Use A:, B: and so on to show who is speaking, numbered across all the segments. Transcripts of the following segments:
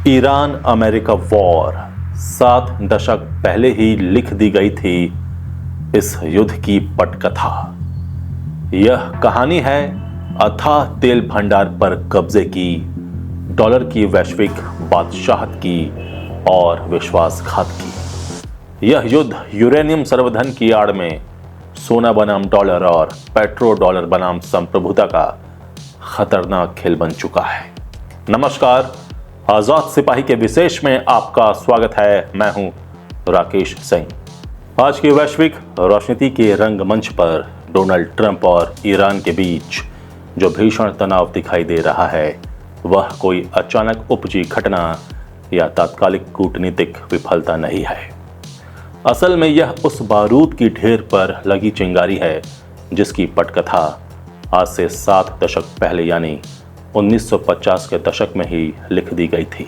A: Iran America war 7 दशक पहले ही लिख दी गई थी इस युद्ध की पटकथा। यह कहानी है अथाह तेल भंडार पर कब्जे की, डॉलर की वैश्विक बादशाहत की और विश्वासघात की। यह युद्ध यूरेनियम सर्वधन की आड़ में सोना बनाम डॉलर और पेट्रो डॉलर बनाम संप्रभुता का खतरनाक खेल बन चुका है। नमस्कार, आजाद सिपाही के विशेष में आपका स्वागत है। मैं हूं राकेश सिंह। आज की वैश्विक राजनीति के रंगमंच पर डोनाल्ड ट्रंप और ईरान के बीच जो भीषण तनाव दिखाई दे रहा है, वह कोई अचानक उपजी घटना या तात्कालिक कूटनीतिक विफलता नहीं है। असल में यह उस बारूद की ढेर पर लगी चिंगारी है जिसकी पटकथा आज से 7 दशक पहले यानी 1950 के दशक में ही लिख दी गई थी।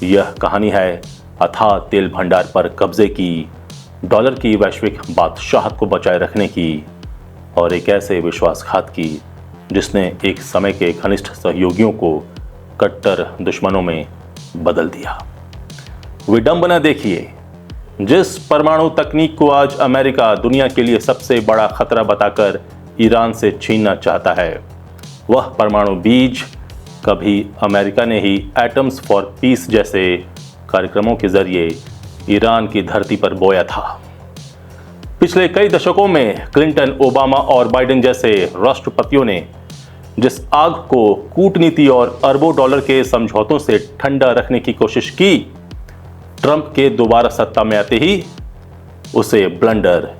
A: यह कहानी है अथाह तेल भंडार पर कब्जे की, डॉलर की वैश्विक बादशाहत को बचाए रखने की और एक ऐसे विश्वासघात की जिसने एक समय के घनिष्ठ सहयोगियों को कट्टर दुश्मनों में बदल दिया। विडंबना देखिए, जिस परमाणु तकनीक को आज अमेरिका दुनिया के लिए सबसे बड़ा खतरा बताकर ईरान से छीनना चाहता है, वह परमाणु बीज कभी अमेरिका ने ही एटम्स फॉर पीस जैसे कार्यक्रमों के जरिए ईरान की धरती पर बोया था। पिछले कई दशकों में क्लिंटन, ओबामा और बाइडेन जैसे राष्ट्रपतियों ने जिस आग को कूटनीति और अरबों डॉलर के समझौतों से ठंडा रखने की कोशिश की, ट्रंप के दोबारा सत्ता में आते ही उसे ब्लंडर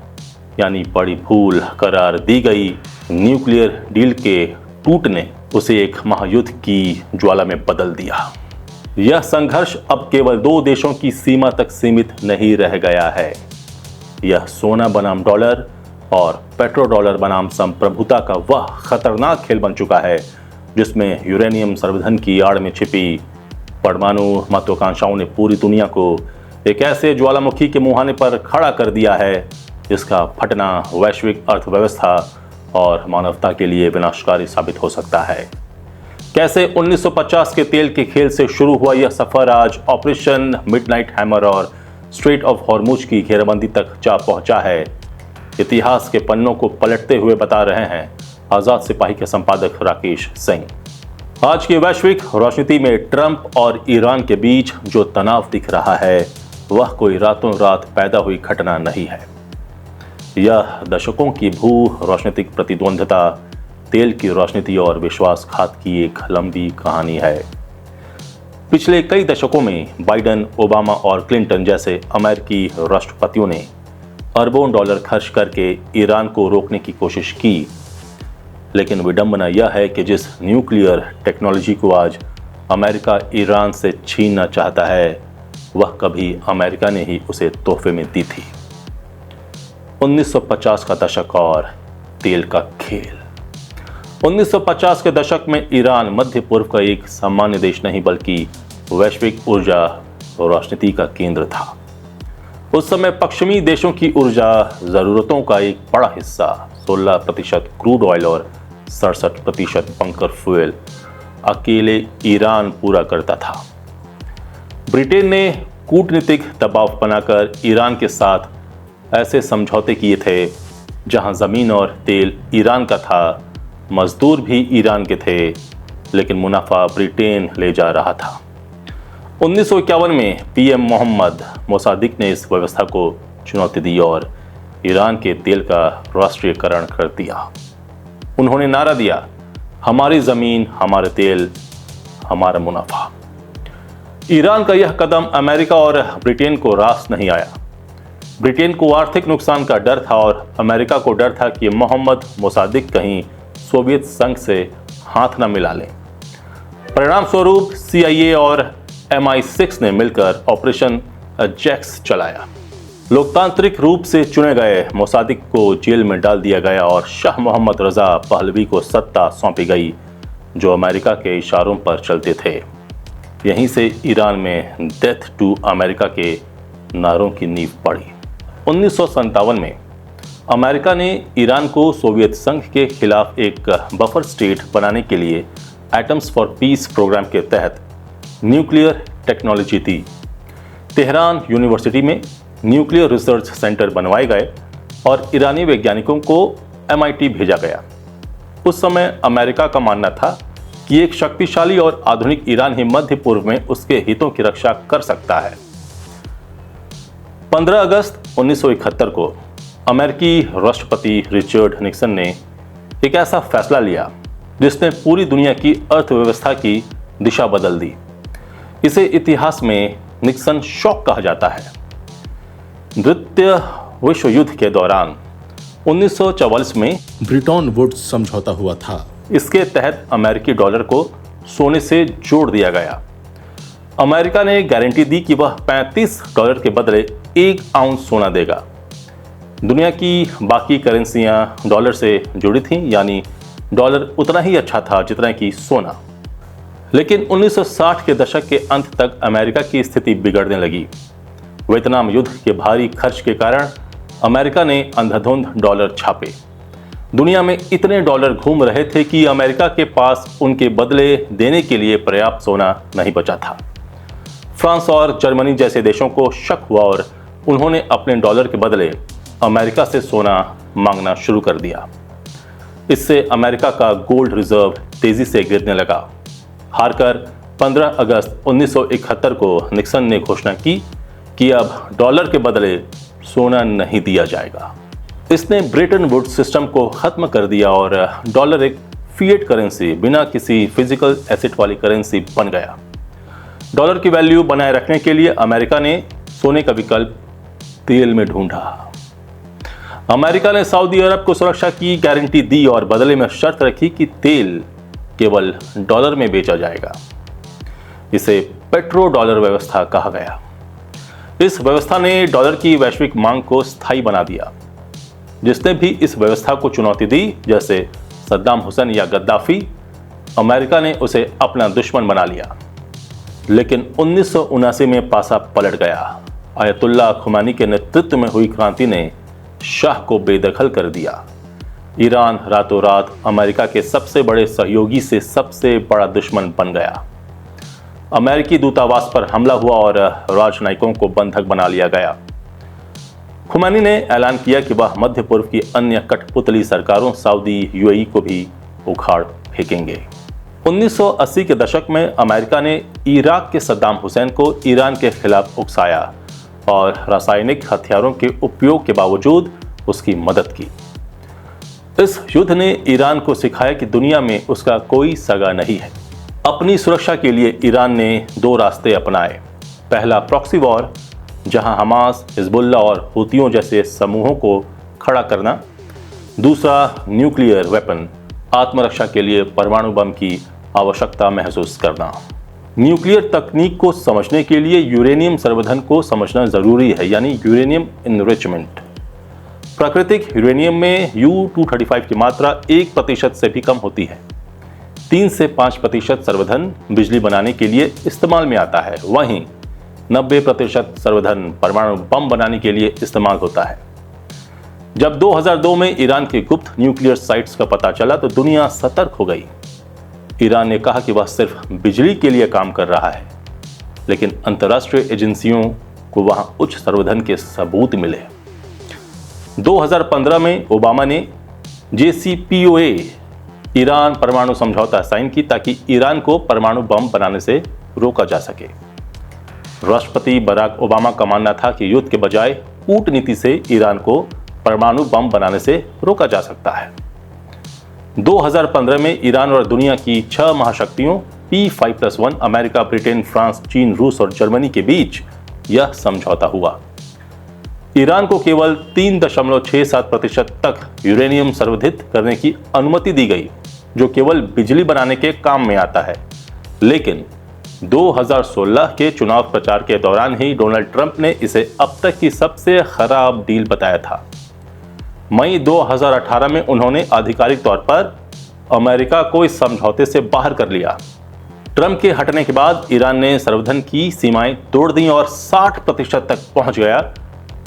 A: यानी बड़ी भूल करार दी गई। न्यूक्लियर डील के टूट ने उसे एक महायुद्ध की ज्वाला में बदल दिया। यह संघर्ष अब केवल 2 देशों की सीमा तक सीमित नहीं रह गया है। यह सोना बनाम डॉलर और पेट्रो डॉलर बनाम संप्रभुता का वह खतरनाक खेल बन चुका है जिसमें यूरेनियम सर्वधन की आड़ में छिपी परमाणु महत्वाकांक्षाओं ने पूरी दुनिया को एक ऐसे ज्वालामुखी के मुहाने पर खड़ा कर दिया है जिसका फटना वैश्विक अर्थव्यवस्था और मानवता के लिए विनाशकारी साबित हो सकता है। कैसे 1950 के तेल के खेल से शुरू हुआ यह सफर आज ऑपरेशन मिडनाइट हैमर और स्ट्रेट ऑफ हॉर्मुज की घेराबंदी तक जा पहुंचा है, इतिहास के पन्नों को पलटते हुए बता रहे हैं आजाद सिपाही के संपादक राकेश सिंह। आज की वैश्विक राजनीति में ट्रंप और ईरान के बीच जो तनाव दिख रहा है, वह कोई रातों रात पैदा हुई घटना नहीं है। यह दशकों की भू राजनीतिक प्रतिद्वंद्विता, तेल की राजनीति और विश्वासघात की एक लंबी कहानी है। पिछले कई दशकों में बाइडेन, ओबामा और क्लिंटन जैसे अमेरिकी राष्ट्रपतियों ने अरबों डॉलर खर्च करके ईरान को रोकने की कोशिश की, लेकिन विडंबना यह है कि जिस न्यूक्लियर टेक्नोलॉजी को आज अमेरिका ईरान से छीनना चाहता है, वह कभी अमेरिका ने ही उसे तोहफे में दी थी। 1950 का दशक और तेल का खेल। 1950 के दशक में ईरान मध्य पूर्व का एक सामान्य देश नहीं बल्कि वैश्विक ऊर्जा और राजनीति का केंद्र था। उस समय पश्चिमी देशों की ऊर्जा जरूरतों का एक बड़ा हिस्सा 16% क्रूड ऑयल और 67% बंकर फ्यूल अकेले ईरान पूरा करता था। ब्रिटेन ने कूटनीतिक दबाव बनाकर ईरान के साथ ऐसे समझौते किए थे जहां जमीन और तेल ईरान का था, मजदूर भी ईरान के थे, लेकिन मुनाफा ब्रिटेन ले जा रहा था। 1951 में पीएम मोहम्मद मोसादिक ने इस व्यवस्था को चुनौती दी और ईरान के तेल का राष्ट्रीयकरण कर दिया। उन्होंने नारा दिया, हमारी जमीन, हमारे तेल, हमारा मुनाफा। ईरान का यह कदम अमेरिका और ब्रिटेन को रास नहीं आया। ब्रिटेन को आर्थिक नुकसान का डर था और अमेरिका को डर था कि मोहम्मद मोसादिक कहीं सोवियत संघ से हाथ न मिला लें। परिणाम स्वरूप CIA और MI6 ने मिलकर ऑपरेशन जैक्स चलाया। लोकतांत्रिक रूप से चुने गए मोसादिक को जेल में डाल दिया गया और शाह मोहम्मद रजा पहलवी को सत्ता सौंपी गई जो अमेरिका के इशारों पर चलते थे। यहीं से ईरान में डेथ टू अमेरिका के नारों की नींव पड़ी। 1957 में अमेरिका ने ईरान को सोवियत संघ के खिलाफ एक बफर स्टेट बनाने के लिए एटम्स फॉर पीस प्रोग्राम के तहत न्यूक्लियर टेक्नोलॉजी थी। तेहरान यूनिवर्सिटी में न्यूक्लियर रिसर्च सेंटर बनवाए गए और ईरानी वैज्ञानिकों को MIT भेजा गया। उस समय अमेरिका का मानना था कि एक शक्तिशाली और आधुनिक ईरान ही मध्य पूर्व में उसके हितों की रक्षा कर सकता है। 15 अगस्त 1971 को अमेरिकी राष्ट्रपति रिचर्ड निक्सन ने एक ऐसा फैसला लिया जिसने पूरी दुनिया की अर्थव्यवस्था की दिशा बदल दी। इसे इतिहास में निक्सन शॉक कहा जाता है। द्वितीय विश्व युद्ध के दौरान 1944 में ब्रेटन वुड्स समझौता हुआ था। इसके तहत अमेरिकी डॉलर को सोने से जोड़ दिया गया। अमेरिका ने गारंटी दी कि वह $35 के बदले 1 आउंस सोना देगा। दुनिया की बाकी करेंसियां डॉलर से जुड़ी थीं, यानी डॉलर उतना ही अच्छा था जितना कि सोना। लेकिन 1960 के दशक के अंत तक अमेरिका की स्थिति बिगड़ने लगी। वियतनाम युद्ध के भारी खर्च के कारण अमेरिका ने अंधाधुंध डॉलर छापे। दुनिया में इतने डॉलर घूम रहे थे कि अमेरिका के पास उनके बदले देने के लिए पर्याप्त सोना नहीं बचा था। फ्रांस और जर्मनी जैसे देशों को शक हुआ और उन्होंने अपने डॉलर के बदले अमेरिका से सोना मांगना शुरू कर दिया। इससे अमेरिका का गोल्ड रिजर्व तेजी से गिरने लगा। हारकर 15 अगस्त 1971 को निक्सन ने घोषणा की कि अब डॉलर के बदले सोना नहीं दिया जाएगा। इसने ब्रेटन वुड्स सिस्टम को खत्म कर दिया और डॉलर एक फिएट करेंसी, बिना किसी फिजिकल एसेट वाली करेंसी बन गया। डॉलर की वैल्यू बनाए रखने के लिए अमेरिका ने सोने का विकल्प तेल में ढूंढा। अमेरिका ने सऊदी अरब को सुरक्षा की गारंटी दी और बदले में शर्त रखी कि तेल केवल डॉलर में बेचा जाएगा। इसे पेट्रो डॉलर व्यवस्था कहा गया। इस व्यवस्था ने डॉलर की वैश्विक मांग को स्थायी बना दिया। जिसने भी इस व्यवस्था को चुनौती दी, जैसे सद्दाम हुसैन या गद्दाफी, अमेरिका ने उसे अपना दुश्मन बना लिया। लेकिन 1979 में पासा पलट गया। आयतुल्लाह खुमैनी के नेतृत्व में हुई क्रांति ने शाह को बेदखल कर दिया। ईरान रातों रात अमेरिका के सबसे बड़े सहयोगी से सबसे बड़ा दुश्मन बन गया। अमेरिकी दूतावास पर हमला हुआ और राजनयिकों को बंधक बना लिया गया। खुमैनी ने ऐलान किया कि वह मध्य पूर्व की अन्य कठपुतली सरकारों सऊदी, UAE को भी उखाड़ फेंकेंगे। 1980 के दशक में अमेरिका ने इराक के सद्दाम हुसैन को ईरान के खिलाफ उकसाया और रासायनिक हथियारों के उपयोग के बावजूद उसकी मदद की। इस युद्ध ने ईरान को सिखाया कि दुनिया में उसका कोई सगा नहीं है। अपनी सुरक्षा के लिए ईरान ने 2 रास्ते अपनाए। पहला प्रॉक्सी वॉर, जहां हमास, हिजबुल्लाह और हुतियों जैसे समूहों को खड़ा करना। दूसरा न्यूक्लियर वेपन, आत्मरक्षा के लिए परमाणु बम की आवश्यकता महसूस करना। न्यूक्लियर तकनीक को समझने के लिए यूरेनियम संवर्धन को समझना जरूरी है, यानी यूरेनियम इनरिचमेंट। प्राकृतिक यूरेनियम में U-235 की मात्रा 1% से भी कम होती है। 3 से 5% संवर्धन बिजली बनाने के लिए इस्तेमाल में आता है, वहीं 90% संवर्धन परमाणु बम बनाने के लिए इस्तेमाल होता है। जब 2002 में ईरान के गुप्त न्यूक्लियर साइट्स का पता चला तो दुनिया सतर्क हो गई। ईरान ने कहा कि वह सिर्फ बिजली के लिए काम कर रहा है, लेकिन अंतर्राष्ट्रीय एजेंसियों को वहां उच्च संवर्धन के सबूत मिले। 2015 में ओबामा ने JCPOA ईरान परमाणु समझौता साइन की ताकि ईरान को परमाणु बम बनाने से रोका जा सके। राष्ट्रपति बराक ओबामा का मानना था कि युद्ध के बजाय कूटनीति से ईरान को परमाणु बम बनाने से रोका जा सकता है। 2015 में ईरान और दुनिया की 6 महाशक्तियों P5+1 अमेरिका, ब्रिटेन, फ्रांस, चीन, रूस और जर्मनी के बीच यह समझौता हुआ। ईरान को केवल 3.67% तक यूरेनियम संवर्धित करने की अनुमति दी गई, जो केवल बिजली बनाने के काम में आता है। लेकिन 2016 के चुनाव प्रचार के दौरान ही डोनाल्ड ट्रंप ने इसे अब तक की सबसे खराब डील बताया था। मई 2018 में उन्होंने आधिकारिक तौर पर अमेरिका को इस समझौते से बाहर कर लिया। ट्रंप के हटने के बाद ईरान ने संवर्धन की सीमाएं तोड़ दी और 60% तक पहुंच गया,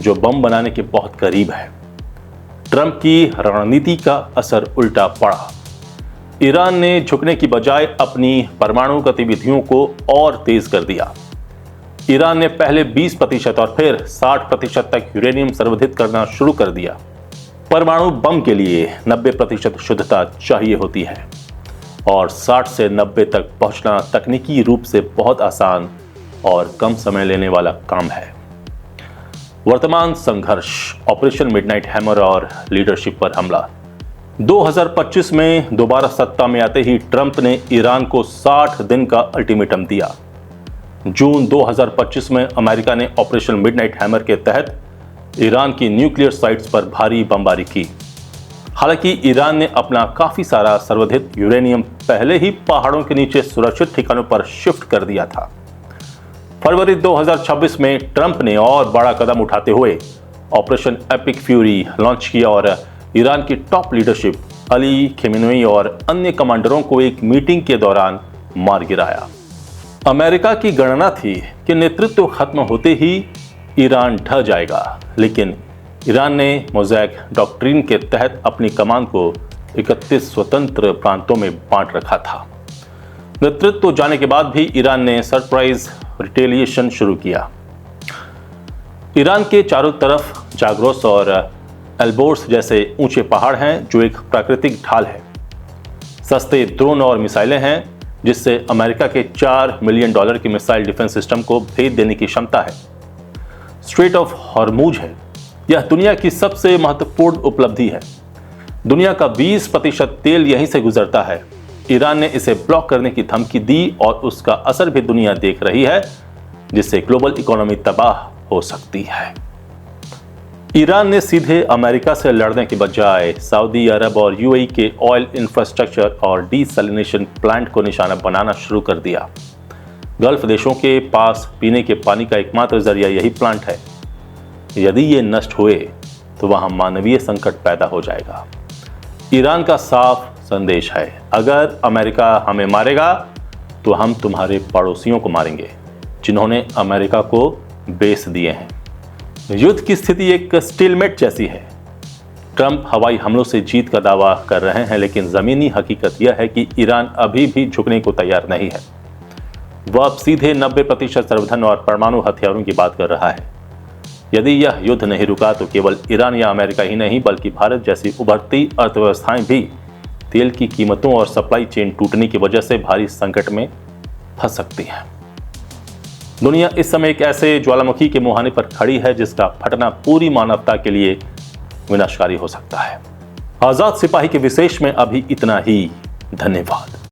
A: जो बम बनाने के बहुत करीब है। ट्रंप की रणनीति का असर उल्टा पड़ा। ईरान ने झुकने की बजाय अपनी परमाणु गतिविधियों को और तेज कर दिया। ईरान ने पहले 20% और फिर 60% तक यूरेनियम संवर्धित करना शुरू कर दिया। परमाणु बम के लिए 90% शुद्धता चाहिए होती है और 60 से 90 तक पहुंचना तकनीकी रूप से बहुत आसान और कम समय लेने वाला काम है। वर्तमान संघर्ष, ऑपरेशन मिडनाइट हैमर और लीडरशिप पर हमला। 2025 में दोबारा सत्ता में आते ही ट्रंप ने ईरान को 60 दिन का अल्टीमेटम दिया। जून 2025 में अमेरिका ने ऑपरेशन मिडनाइट हैमर के तहत ईरान की न्यूक्लियर साइट्स पर भारी बमबारी की। हालांकि ईरान ने अपना काफी सारा संवर्धित यूरेनियम पहले ही पहाड़ों के नीचे सुरक्षित ठिकानों पर शिफ्ट कर दिया था। फरवरी 2026 में ट्रंप ने और बड़ा कदम उठाते हुए ऑपरेशन एपिक फ्यूरी लॉन्च किया और ईरान की टॉप लीडरशिप अली खेमेनेई और अन्य कमांडरों को एक मीटिंग के दौरान मार गिराया। अमेरिका की गणना थी कि नेतृत्व खत्म होते ही ईरान ढह जाएगा, लेकिन ईरान ने मोज़ैक डॉक्ट्रिन के तहत अपनी कमान को 31 स्वतंत्र प्रांतों में बांट रखा था। नेतृत्व जाने के बाद भी ईरान ने सरप्राइज रिटेलिएशन शुरू किया। ईरान के चारों तरफ जाग्रोस और एल्बोर्स जैसे ऊंचे पहाड़ हैं जो एक प्राकृतिक ढाल है। सस्ते ड्रोन और मिसाइलें हैं जिससे अमेरिका के $4 मिलियन की मिसाइल डिफेंस सिस्टम को भेद देने की क्षमता है। स्ट्रेट ऑफ हॉर्मुज है, यह दुनिया की सबसे महत्वपूर्ण उपलब्धि है। दुनिया का 20% तेल यहीं से गुजरता है। ईरान ने इसे ब्लॉक करने की धमकी दी और उसका असर भी दुनिया देख रही है, जिससे ग्लोबल इकोनॉमी तबाह हो सकती है। ईरान ने सीधे अमेरिका से लड़ने के बजाय सऊदी अरब और यूएई के ऑयल इंफ्रास्ट्रक्चर और डीसैलिनेशन प्लांट को निशाना बनाना शुरू कर दिया। गल्फ देशों के पास पीने के पानी का एकमात्र जरिया यही प्लांट है। यदि ये नष्ट हुए तो वहां मानवीय संकट पैदा हो जाएगा। ईरान का साफ संदेश है, अगर अमेरिका हमें मारेगा तो हम तुम्हारे पड़ोसियों को मारेंगे जिन्होंने अमेरिका को बेच दिए हैं। युद्ध की स्थिति एक स्टीलमेट जैसी है। ट्रंप हवाई हमलों से जीत का दावा कर रहे हैं, लेकिन जमीनी हकीकत यह है कि ईरान अभी भी झुकने को तैयार नहीं है। वह अब सीधे 90% संवर्धन और परमाणु हथियारों की बात कर रहा है। यदि यह युद्ध नहीं रुका तो केवल ईरान या अमेरिका ही नहीं बल्कि भारत जैसी उभरती अर्थव्यवस्थाएं भी तेल की कीमतों और सप्लाई चेन टूटने की वजह से भारी संकट में फंस सकती हैं। दुनिया इस समय एक ऐसे ज्वालामुखी के मुहाने पर खड़ी है जिसका फटना पूरी मानवता के लिए विनाशकारी हो सकता है। आजाद सिपाही के विशेष में अभी इतना ही। धन्यवाद।